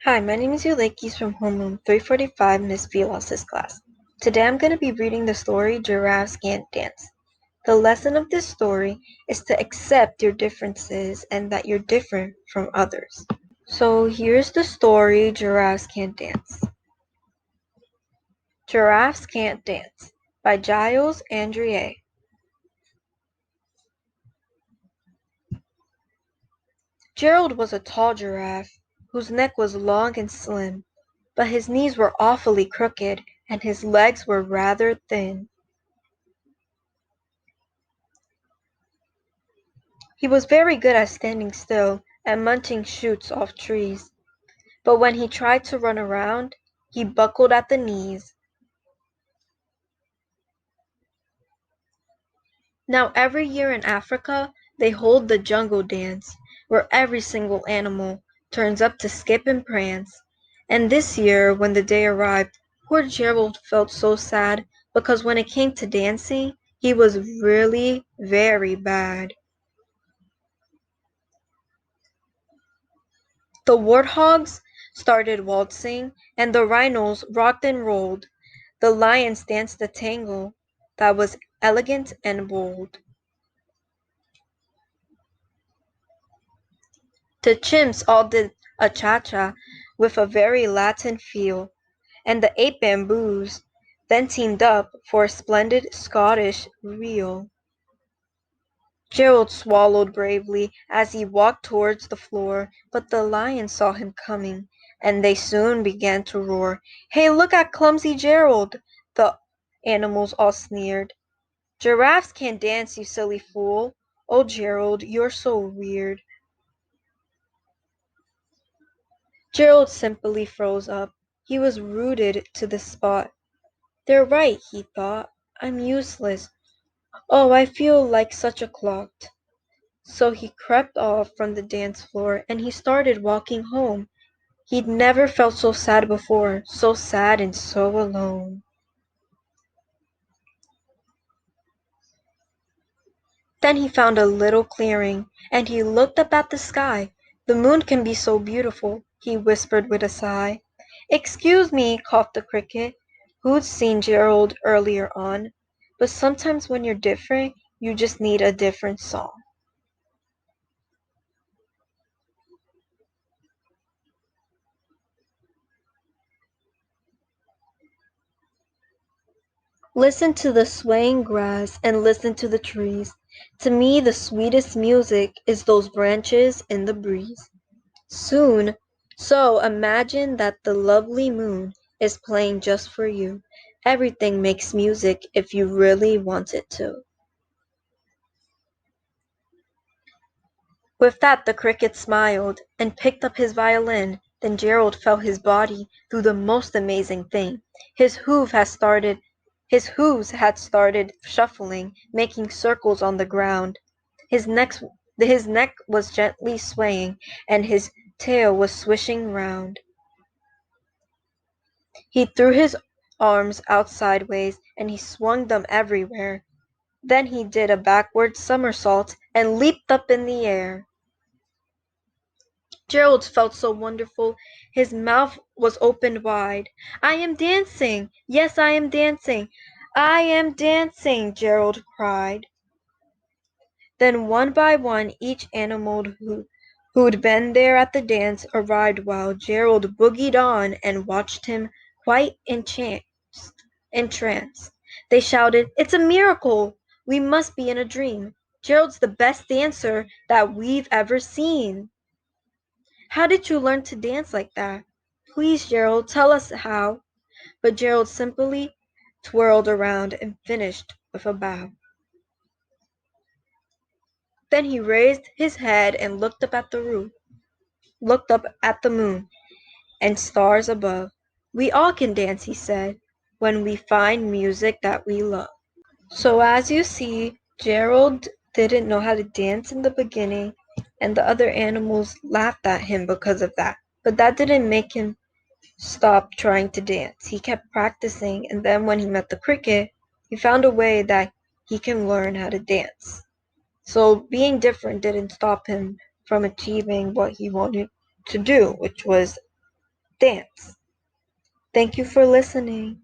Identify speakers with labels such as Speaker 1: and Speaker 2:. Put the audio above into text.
Speaker 1: Hi, my name is Ulykes from homeroom 345 Ms Vilas' class. Today I'm going to be reading the story Giraffes Can't Dance. The lesson of this story is to accept your differences and that you're different from others. So here's the story Giraffes Can't Dance. Giraffes Can't Dance by Giles Andreae. Gerald was a tall giraffe whose neck was long and slim, but his knees were awfully crooked and his legs were rather thin. He was very good at standing still and munching shoots off trees, but when he tried to run around, he buckled at the knees. Now every year in Africa, they hold the jungle dance, where every single animal turns up to skip and prance. And this year, when the day arrived, poor Gerald felt so sad because when it came to dancing, he was really very bad. The warthogs started waltzing, and the rhinos rocked and rolled. The lions danced a tango that was elegant and bold. The chimps all did a cha-cha with a very Latin feel, and the 8 bamboos then teamed up for a splendid Scottish reel. Gerald swallowed bravely as he walked towards the floor, but the lions saw him coming, and they soon began to roar. "Hey, look at clumsy Gerald!" the animals all sneered. "Giraffes can't dance, you silly fool! Oh, Gerald, you're so weird." Gerald simply froze up. He was rooted to the spot. "They're right," he thought. "I'm useless. Oh, I feel like such a clot." So he crept off from the dance floor and he started walking home. He'd never felt so sad before, so sad and so alone. Then he found a little clearing and he looked up at the sky. "The moon can be so beautiful," he whispered with a sigh. "Excuse me," coughed the cricket, who'd seen Gerald earlier on, "but sometimes when you're different, you just need a different song." Listen to the swaying grass and listen to the trees. To me the sweetest music is those branches in the breeze. Soon, so imagine that the lovely moon is playing just for you. Everything makes music if you really want it to. With that the cricket smiled and picked up his violin. Then Gerald felt his body do the most amazing thing. His hooves had started shuffling, making circles on the ground. His neck was gently swaying, and his tail was swishing round. He threw his arms out sideways, and he swung them everywhere. Then he did a backward somersault and leaped up in the air. Gerald felt so wonderful, his mouth was opened wide. "I am dancing! Yes, I am dancing! I am dancing!" Gerald cried. Then one by one each animal who'd been there at the dance arrived while Gerald boogied on and watched him quite entranced. They shouted, "It's a miracle! We must be in a dream! Gerald's the best dancer that we've ever seen!" "How did you learn to dance like that? Please, Gerald, tell us how." But Gerald simply twirled around and finished with a bow. Then he raised his head and looked up at the moon and stars above. "We all can dance," he said, "when we find music that we love." So as you see, Gerald didn't know how to dance in the beginning, and the other animals laughed at him because of that. But that didn't make him stop trying to dance. He kept practicing, and then when he met the cricket, he found a way that he can learn how to dance. So being different didn't stop him from achieving what he wanted to do, which was dance. Thank you for listening.